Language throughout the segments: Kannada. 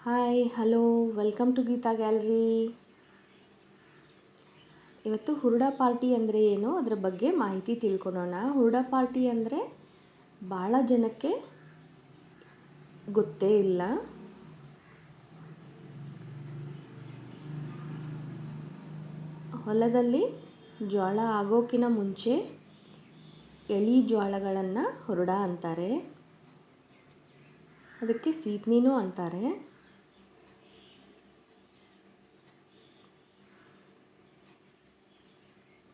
Hi hello welcome to Geeta gallery. ಇವತ್ತು ಹುರುಡಾ ಪಾರ್ಟಿ ಅಂದರೆ ಏನು ಅದರ ಬಗ್ಗೆ ಮಾಹಿತಿ ತಿಳ್ಕೊಳ್ಳೋಣ. ಹುರುಡಾ ಪಾರ್ಟಿ ಅಂದರೆ ಭಾಳ ಜನಕ್ಕೆ ಗೊತ್ತೇ ಇಲ್ಲ. ಹೊಲದಲ್ಲಿ ಜೋಳ ಆಗೋಕ್ಕಿಂತ ಮುಂಚೆ ಎಳೆ ಜೋಳಗಳನ್ನು ಹುರುಡಾ ಅಂತಾರೆ. ಅದಕ್ಕೆ ಸೀತ್ನಿನೂ ಅಂತಾರೆ.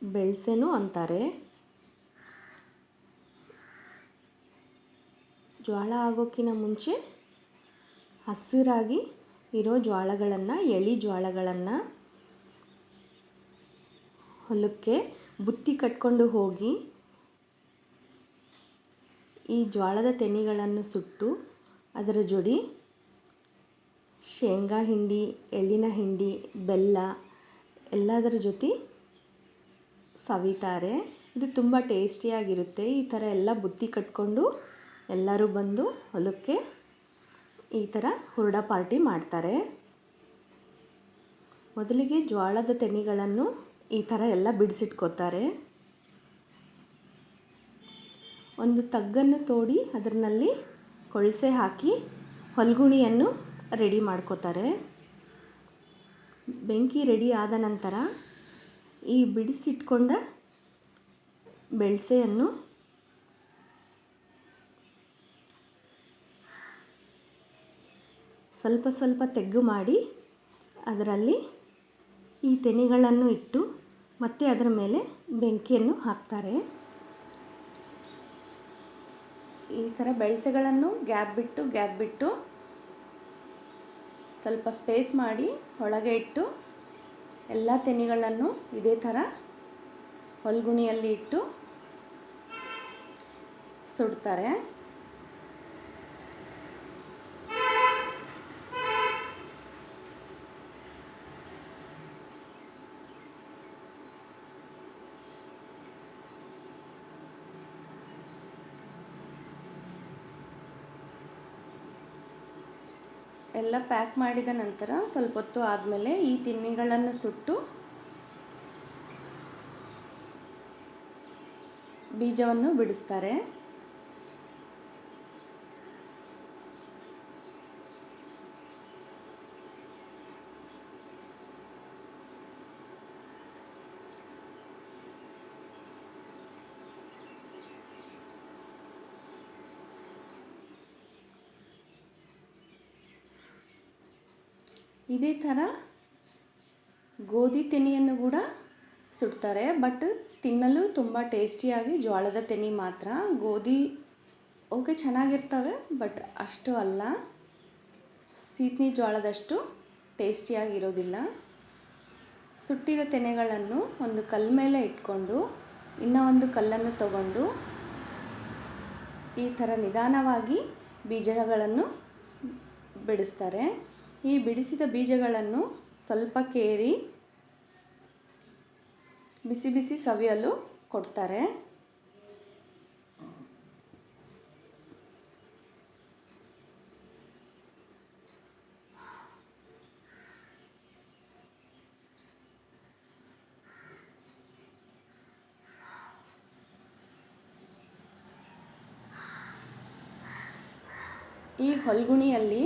ಬೆಳ್ಸೆನೂ ಅಂತಾರೆ. ಜೋಳ ಆಗೋಕ್ಕಿಂತ ಮುಂಚೆ ಹಸಿರಾಗಿ ಇರೋ ಜೋಳಗಳನ್ನು ಎಳೆ ಜೋಳಗಳನ್ನು ಹೊಲಕ್ಕೆ ಬುತ್ತಿ ಕಟ್ಕೊಂಡು ಹೋಗಿ ಈ ಜೋಳದ ತೆನೆಗಳನ್ನು ಸುಟ್ಟು ಅದರ ಜೋಡಿ ಶೇಂಗಾ ಹಿಂಡಿ, ಎಳ್ಳಿನ ಹಿಂಡಿ, ಬೆಲ್ಲ ಎಲ್ಲದರ ಜೊತೆ ಸವಿತಾರೆ. ಇದು ತುಂಬ ಟೇಸ್ಟಿಯಾಗಿರುತ್ತೆ. ಈ ಥರ ಎಲ್ಲ ಬುತ್ತಿ ಕಟ್ಕೊಂಡು ಎಲ್ಲರೂ ಬಂದು ಹೊಲಕ್ಕೆ ಈ ಥರ ಹುರುಡಾ ಪಾರ್ಟಿ ಮಾಡ್ತಾರೆ. ಮೊದಲಿಗೆ ಜೋಳದ ತೆನೆಗಳನ್ನು ಈ ಥರ ಎಲ್ಲ ಬಿಡಿಸಿಟ್ಕೋತಾರೆ. ಒಂದು ತಗ್ಗನ್ನು ತೋಡಿ ಅದರಲ್ಲಿ ಕೊಳಸೆ ಹಾಕಿ ಹೊಲ್ಗುಣಿಯನ್ನು ರೆಡಿ ಮಾಡ್ಕೋತಾರೆ. ಬೆಂಕಿ ರೆಡಿ ಆದ ನಂತರ ಈ ಬಿಡಿಸಿಟ್ಕೊಂಡ ಬೆಳ್ಸೆಯನ್ನು ಸ್ವಲ್ಪ ಸ್ವಲ್ಪ ತೆಗ್ಗು ಮಾಡಿ ಅದರಲ್ಲಿ ಈ ತೆನೆಗಳನ್ನು ಇಟ್ಟು ಮತ್ತೆ ಅದರ ಮೇಲೆ ಬೆಂಕಿಯನ್ನು ಹಾಕ್ತಾರೆ. ಈ ಥರ ಬೆಳ್ಸೆಗಳನ್ನು ಗ್ಯಾಪ್ ಬಿಟ್ಟು ಸ್ವಲ್ಪ ಸ್ಪೇಸ್ ಮಾಡಿ ಒಳಗೆ ಇಟ್ಟು ಎಲ್ಲ ತೆನೆಗಳನ್ನು ಇದೇ ಥರ ಹೊಲ್ಗುಣಿಯಲ್ಲಿ ಇಟ್ಟು ಸುಡ್ತಾರೆ. ಎಲ್ಲ ಪ್ಯಾಕ್ ಮಾಡಿದ ನಂತರ ಸ್ವಲ್ಪ ಹೊತ್ತು ಆದಮೇಲೆ ಈ ತಿನ್ನಿಗಳನ್ನು ಸುಟ್ಟು ಬೀಜವನ್ನು ಬಿಡಿಸ್ತಾರೆ. ಇದೇ ಥರ ಗೋಧಿ ತೆನೆಯನ್ನು ಕೂಡ ಸುಡ್ತಾರೆ. ಬಟ್ ತಿನ್ನಲು ತುಂಬ ಟೇಸ್ಟಿಯಾಗಿ ಜೋಳದ ತೆನೆ ಮಾತ್ರ. ಗೋಧಿ ಓಕೆ ಚೆನ್ನಾಗಿರ್ತವೆ, ಬಟ್ ಅಷ್ಟು ಅಲ್ಲ, ಸೀತ್ನಿ ಜೋಳದಷ್ಟು ಟೇಸ್ಟಿಯಾಗಿರೋದಿಲ್ಲ. ಸುಟ್ಟಿದ ತೆನೆಗಳನ್ನು ಒಂದು ಕಲ್ಲ ಮೇಲೆ ಇಟ್ಕೊಂಡು ಇನ್ನೂ ಒಂದು ಕಲ್ಲನ್ನು ತಗೊಂಡು ಈ ಥರ ನಿಧಾನವಾಗಿ ಬೀಜಗಳನ್ನು ಬಿಡಿಸ್ತಾರೆ. ಈ ಬಿಡಿಸಿದ ಬೀಜಗಳನ್ನು ಸ್ವಲ್ಪ ಕೇರಿ ಬಿಸಿ ಬಿಸಿ ಸವಿಯಲು ಕೊಡ್ತಾರೆ. ಈ ಹೊಲ್ಗುಣಿಯಲ್ಲಿ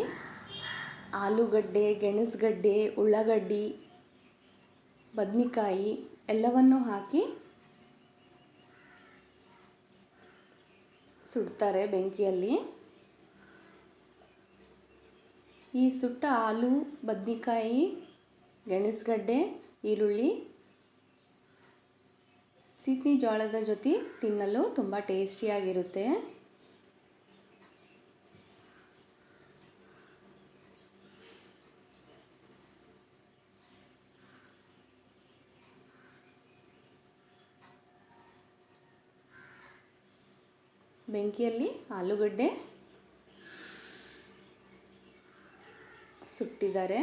ಆಲೂಗಡ್ಡೆ, ಗೆಣಸುಗಡ್ಡೆ, ಉಳ್ಳಾಗಡ್ಡಿ, ಬದ್ನೆಕಾಯಿ ಎಲ್ಲವನ್ನು ಹಾಕಿ ಸುಡ್ತಾರೆ ಬೆಂಕಿಯಲ್ಲಿ. ಈ ಸುಟ್ಟ ಆಲೂ, ಬದ್ನೆಕಾಯಿ, ಗೆಣಸುಗಡ್ಡೆ, ಈರುಳ್ಳಿ ಸೀತ್ನಿ ಜೋಳದ ಜೊತೆ ತಿನ್ನಲು ತುಂಬ ಟೇಸ್ಟಿಯಾಗಿರುತ್ತೆ. ಬೆಂಕಿಯಲ್ಲಿ ಆಲೂಗಡ್ಡೆ ಸುಟ್ಟಿದ್ದಾರೆ.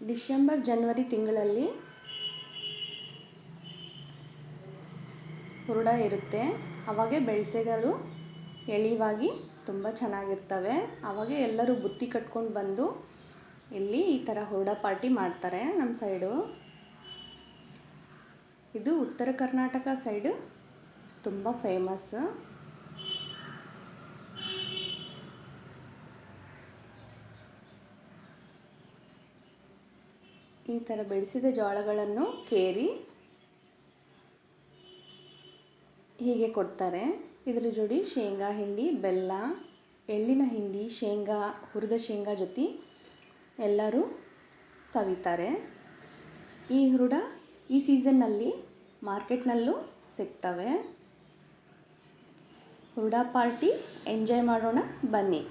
ಡಿಸೆಂಬರ್ ಜನವರಿ ತಿಂಗಳಲ್ಲಿ ಹುರುಡ ಇರುತ್ತೆ. ಅವಾಗೆ ಬೆಳಸೆಗಳು ಎಳೆವಾಗಿ ತುಂಬ ಚೆನ್ನಾಗಿರ್ತವೆ. ಅವಾಗೆ ಎಲ್ಲರೂ ಬುತ್ತಿ ಕಟ್ಕೊಂಡು ಬಂದು ಇಲ್ಲಿ ಈ ಥರ ಹುರುಡ ಪಾರ್ಟಿ ಮಾಡ್ತಾರೆ ನಮ್ಮ ಸೈಡು. ಇದು ಉತ್ತರ ಕರ್ನಾಟಕ ಸೈಡು ತುಂಬ ಫೇಮಸ್. ಈ ಥರ ಬೆಳೆಸಿದ ಜೋಳಗಳನ್ನು ಕೇರಿ ಹೀಗೆ ಕೊಡ್ತಾರೆ. ಇದರ ಜೋಡಿ ಶೇಂಗಾ ಹಿಂಡಿ, ಬೆಲ್ಲ, ಎಳ್ಳಿನ ಹಿಂಡಿ, ಶೇಂಗಾ, ಹುರಿದ ಶೇಂಗಾ ಜೊತೆ ಎಲ್ಲರೂ ಸವಿತಾರೆ. ಈ ಹುರುಡ ಈ ಸೀಸನ್ನಲ್ಲಿ ಮಾರ್ಕೆಟ್ನಲ್ಲೂ ಸಿಗ್ತವೆ. ಹುರುಡ ಪಾರ್ಟಿ ಎಂಜಾಯ್ ಮಾಡೋಣ ಬನ್ನಿ.